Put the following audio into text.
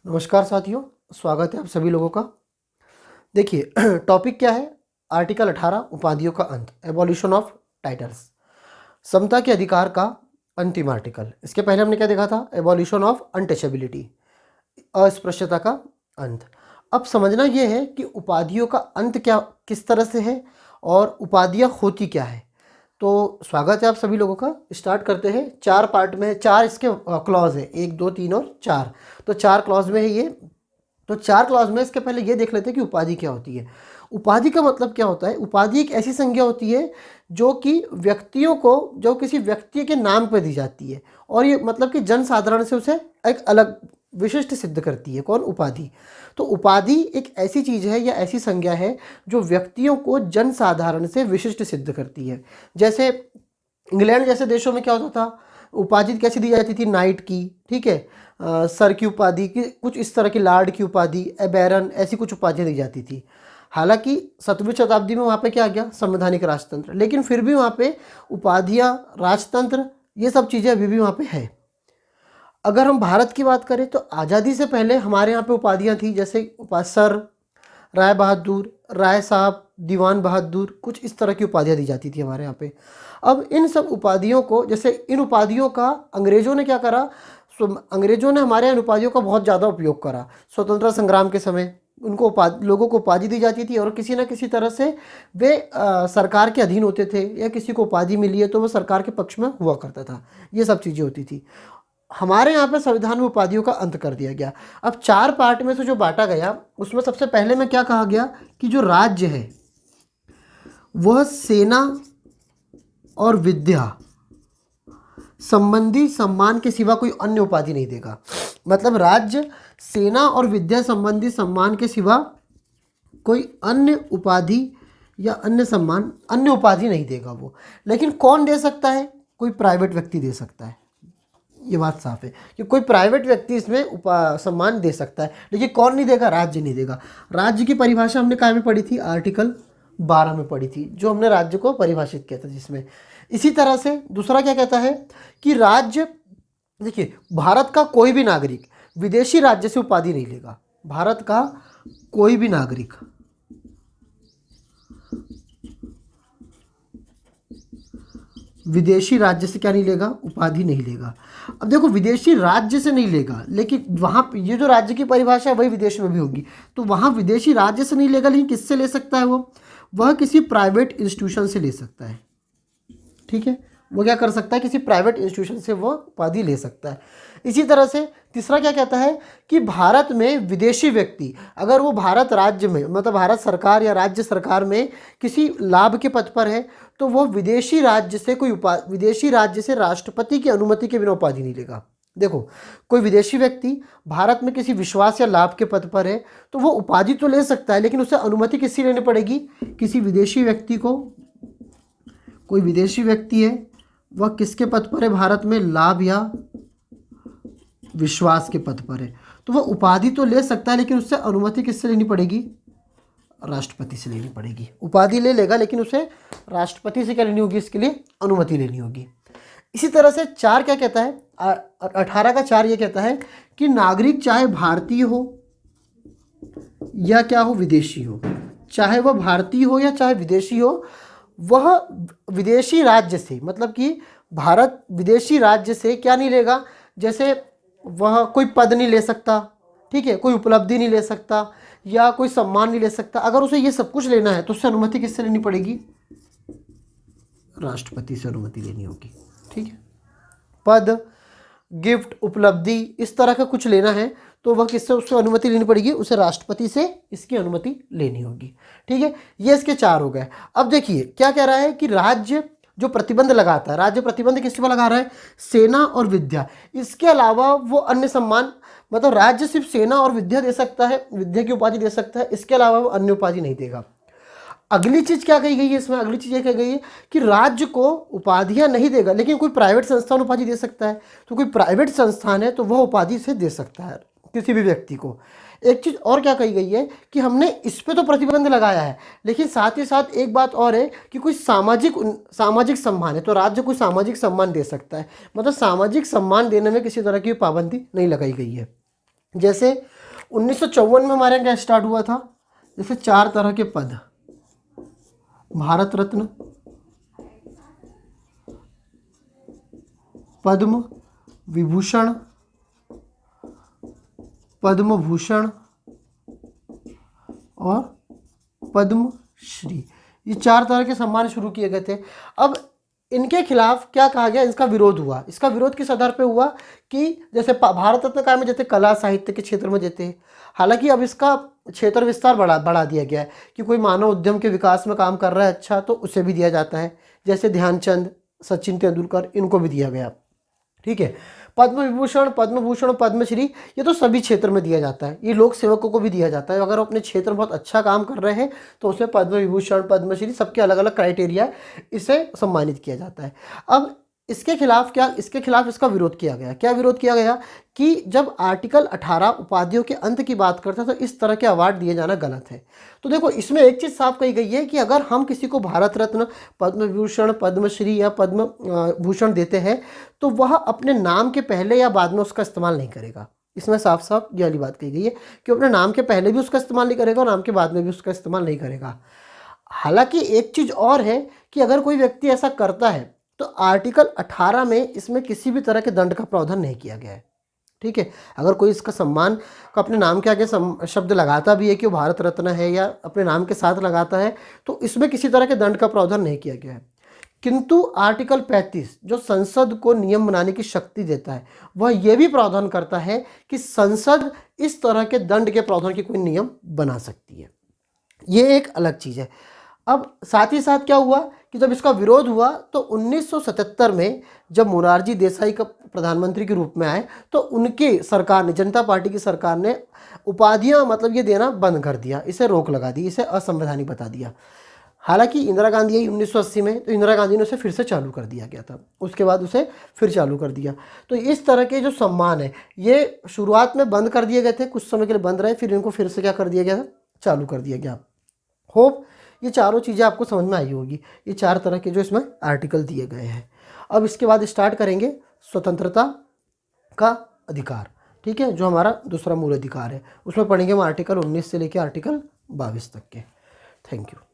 नमस्कार साथियों, स्वागत है आप सभी लोगों का। देखिए टॉपिक क्या है। आर्टिकल 18 उपाधियों का अंत, एबॉलिशन ऑफ टाइटल्स, समता के अधिकार का अंतिम आर्टिकल। इसके पहले हमने क्या देखा था, एबॉलिशन ऑफ अनटचेबिलिटी, अस्पृश्यता का अंत। अब समझना यह है कि उपाधियों का अंत क्या किस तरह से है और उपाधियाँ होती क्या है। तो स्वागत है आप सभी लोगों का। स्टार्ट करते हैं। 4 पार्ट में है, 4 इसके क्लॉज है, 1 2 3 और 4। तो 4 क्लॉज में है ये। तो 4 क्लॉज में इसके पहले ये देख लेते हैं कि उपाधि क्या होती है। उपाधि का मतलब क्या होता है। उपाधि एक ऐसी संज्ञा होती है जो कि व्यक्तियों को, जो किसी व्यक्ति के नाम पर दी जाती है, और ये मतलब कि जन साधारण से उसे एक अलग विशिष्ट सिद्ध करती है। कौन? उपाधि। तो उपाधि एक ऐसी चीज़ है या ऐसी संज्ञा है जो व्यक्तियों को जन साधारण से विशिष्ट सिद्ध करती है। जैसे इंग्लैंड जैसे देशों में क्या होता था, उपाधि कैसी दी जाती थी, नाइट की, ठीक है, सर की उपाधि की, कुछ इस तरह की, लॉर्ड की उपाधि, बैरन, ऐसी कुछ उपाधियाँ दी जाती थी। हालांकि 17वीं शताब्दी में वहाँ पे क्या आ गया, संवैधानिक राजतंत्र, लेकिन फिर भी वहाँ पे उपाधियाँ, राजतंत्र, ये सब चीज़ें अभी भी वहाँ पे है। अगर हम भारत की बात करें तो आज़ादी से पहले हमारे यहाँ पे उपाधियाँ थी, जैसे सर, राय बहादुर, राय साहब, दीवान बहादुर, कुछ इस तरह की उपाधियाँ दी जाती थी हमारे यहाँ पे। अब इन सब उपाधियों को, जैसे इन उपाधियों का अंग्रेज़ों ने क्या करा, अंग्रेज़ों ने हमारे यहाँ उपाधियों का बहुत ज़्यादा उपयोग करा। स्वतंत्रता संग्राम के समय उनको लोगों को उपाधि दी जाती थी, और किसी न किसी तरह से वे सरकार के अधीन होते थे, या किसी को उपाधि मिली है तो वो सरकार के पक्ष में हुआ करता था। ये सब चीज़ें होती थी। हमारे यहाँ पे संविधान में उपाधियों का अंत कर दिया गया। अब 4 पार्ट में से जो बांटा गया, उसमें सबसे पहले में क्या कहा गया कि जो राज्य है वह सेना और विद्या संबंधी सम्मान के सिवा कोई अन्य उपाधि नहीं देगा। मतलब राज्य सेना और विद्या संबंधी सम्मान के सिवा कोई अन्य उपाधि या अन्य सम्मान, अन्य उपाधि नहीं देगा वो। लेकिन कौन दे सकता है? कोई प्राइवेट व्यक्ति दे सकता है। ये बात साफ है कि कोई प्राइवेट व्यक्ति इसमें सम्मान दे सकता है, लेकिन कौन नहीं देगा? राज्य नहीं देगा। राज्य की परिभाषा हमने कहाँ में पढ़ी थी? आर्टिकल 12 में पढ़ी थी, जो हमने राज्य को परिभाषित किया था, जिसमें इसी तरह से दूसरा क्या कहता है कि राज्य, देखिए, भारत का कोई भी नागरिक विदेशी राज्य से उपाधि नहीं लेगा। भारत का कोई भी नागरिक विदेशी राज्य से क्या नहीं लेगा? उपाधि नहीं लेगा। अब देखो, विदेशी राज्य से नहीं लेगा, लेकिन वहाँ पे ये जो राज्य की परिभाषा है वही विदेश में भी होगी। तो वहाँ विदेशी राज्य से नहीं लेगा, लेकिन किससे ले सकता है? वह किसी प्राइवेट इंस्टीट्यूशन से ले सकता है। ठीक है, वो क्या कर सकता है? किसी प्राइवेट इंस्टीट्यूशन से वो उपाधि ले सकता है। इसी तरह से तीसरा क्या कहता है कि भारत में विदेशी व्यक्ति, अगर वो भारत राज्य में, मतलब भारत सरकार या राज्य सरकार में किसी लाभ के पद पर है, तो वो विदेशी राज्य से विदेशी राज्य से राष्ट्रपति की अनुमति के बिना उपाधि नहीं लेगा। देखो, कोई विदेशी व्यक्ति भारत में किसी विश्वास या लाभ के पद पर है तो वो उपाधि तो ले सकता है, लेकिन उसे अनुमति किससे लेनी पड़ेगी? किसी विदेशी व्यक्ति को। कोई विदेशी व्यक्ति है, वह किसके पद पर है? भारत में लाभ या विश्वास के पद पर है, तो वह उपाधि तो ले सकता है, लेकिन उससे अनुमति किससे लेनी पड़ेगी? राष्ट्रपति से लेनी पड़ेगी। उपाधि ले लेगा, लेकिन उसे राष्ट्रपति से क्या लेनी होगी? इसके लिए अनुमति लेनी होगी। इसी तरह से 4 क्या कहता है, 18 का 4 ये कहता है कि नागरिक चाहे भारतीय हो या क्या हो, विदेशी हो, चाहे वह भारतीय हो या चाहे विदेशी हो, वह विदेशी राज्य से, मतलब कि भारत विदेशी राज्य से क्या नहीं लेगा? जैसे वह कोई पद नहीं ले सकता, ठीक है, कोई उपलब्धि नहीं ले सकता, या कोई सम्मान नहीं ले सकता। अगर उसे ये सब कुछ लेना है तो उससे अनुमति किससे लेनी पड़ेगी? राष्ट्रपति से अनुमति लेनी होगी। ठीक है, पद, गिफ्ट, उपलब्धि, इस तरह का कुछ लेना है तो वह किससे उससे अनुमति लेनी पड़ेगी? उसे राष्ट्रपति से इसकी अनुमति लेनी होगी। ठीक है, ये इसके 4 हो गए। अब देखिए क्या कह रहा है कि राज्य जो प्रतिबंध लगाता है, राज्य प्रतिबंध किस पर लगा रहा है? सेना और विद्या। इसके अलावा वो अन्य सम्मान, मतलब राज्य सिर्फ सेना और विद्या दे सकता है, विद्या की उपाधि दे सकता है, इसके अलावा वो अन्य उपाधि नहीं देगा। अगली चीज क्या कही गई है इसमें? अगली चीज ये कही गई है कि राज्य को उपाधियां नहीं देगा, लेकिन कोई प्राइवेट संस्थान उपाधि दे सकता है। तो कोई प्राइवेट संस्थान है तो वह उपाधि से दे सकता है किसी भी व्यक्ति को। एक चीज और क्या कही गई है कि हमने इस पे तो प्रतिबंध लगाया है, लेकिन साथ ही साथ एक बात और है कि कोई सामाजिक सम्मान है तो राज्य कोई सामाजिक सम्मान दे सकता है। मतलब सामाजिक सम्मान देने में किसी तरह की पाबंदी नहीं लगाई गई है। जैसे 1954 में हमारे यहाँ क्या स्टार्ट हुआ था, जैसे 4 तरह के पद, भारत रत्न, पद्म विभूषण, पद्म भूषण और पद्म श्री, ये 4 तरह के सम्मान शुरू किए गए थे। अब इनके खिलाफ क्या कहा गया, इसका विरोध हुआ। इसका विरोध किस आधार पे हुआ कि जैसे भारत रत्न काल में जैसे कला साहित्य के क्षेत्र में देते हैं, हालांकि अब इसका क्षेत्र विस्तार बढ़ा दिया गया है कि कोई मानव उद्यम के विकास में काम कर रहा है अच्छा, तो उसे भी दिया जाता है, जैसे ध्यानचंद, सचिन तेंदुलकर, इनको भी दिया गया। ठीक है, पद्म विभूषण, पद्म भूषण, पद्मश्री, ये तो सभी क्षेत्र में दिया जाता है। ये लोक सेवकों को भी दिया जाता है, अगर वो अपने क्षेत्र में बहुत अच्छा काम कर रहे हैं तो उसे पद्म विभूषण, पद्मश्री, सबके अलग अलग क्राइटेरिया, इसे सम्मानित किया जाता है। अब इसके खिलाफ इसका विरोध किया गया। क्या विरोध किया गया कि जब आर्टिकल 18 उपाधियों के अंत की बात करता है तो इस तरह के अवार्ड दिए जाना गलत है। तो देखो, इसमें एक चीज़ साफ कही गई है कि अगर हम किसी को भारत रत्न, पद्म विभूषण, पद्मश्री या पद्म भूषण देते हैं तो वह अपने नाम के पहले या बाद में उसका इस्तेमाल नहीं करेगा। इसमें साफ साफ ये वाली बात कही गई है कि अपने नाम के पहले भी उसका इस्तेमाल नहीं करेगा और नाम के बाद में भी उसका इस्तेमाल नहीं करेगा। हालांकि एक चीज़ और है कि अगर कोई व्यक्ति ऐसा करता है तो आर्टिकल 18 में इसमें किसी भी तरह के दंड का प्रावधान नहीं किया गया है। ठीक है, अगर कोई इसका सम्मान को अपने नाम के आगे शब्द लगाता भी है कि वो भारत रत्न है या अपने नाम के साथ लगाता है, तो इसमें किसी तरह के दंड का प्रावधान नहीं किया गया है। किंतु आर्टिकल 35 जो संसद को नियम बनाने की शक्ति देता है, वह यह भी प्रावधान करता है कि संसद इस तरह के दंड के प्रावधान के कोई नियम बना सकती है। ये एक अलग चीज़ है। अब साथ ही साथ क्या हुआ कि जब इसका विरोध हुआ तो 1977 में जब मोरारजी देसाई का प्रधानमंत्री के रूप में आए तो उनकी सरकार ने, जनता पार्टी की सरकार ने उपाधियां मतलब ये देना बंद कर दिया, इसे रोक लगा दी, इसे असंवैधानिक बता दिया। हालांकि इंदिरा गांधी आई 1980 में, तो इंदिरा गांधी ने उसे फिर से चालू कर दिया गया था, उसके बाद उसे फिर चालू कर दिया। तो इस तरह के जो सम्मान है ये शुरुआत में बंद कर दिए गए थे, कुछ समय के लिए बंद रहे, फिर इनको फिर से क्या कर दिया गया था, चालू कर दिया गया। होप ये चारों चीज़ें आपको समझ में आई होगी, ये 4 तरह के जो इसमें आर्टिकल दिए गए हैं। अब इसके बाद स्टार्ट करेंगे स्वतंत्रता का अधिकार। ठीक है, जो हमारा दूसरा मूल अधिकार है, उसमें पढ़ेंगे हम आर्टिकल 19 से लेकर आर्टिकल 22 तक के। Thank you.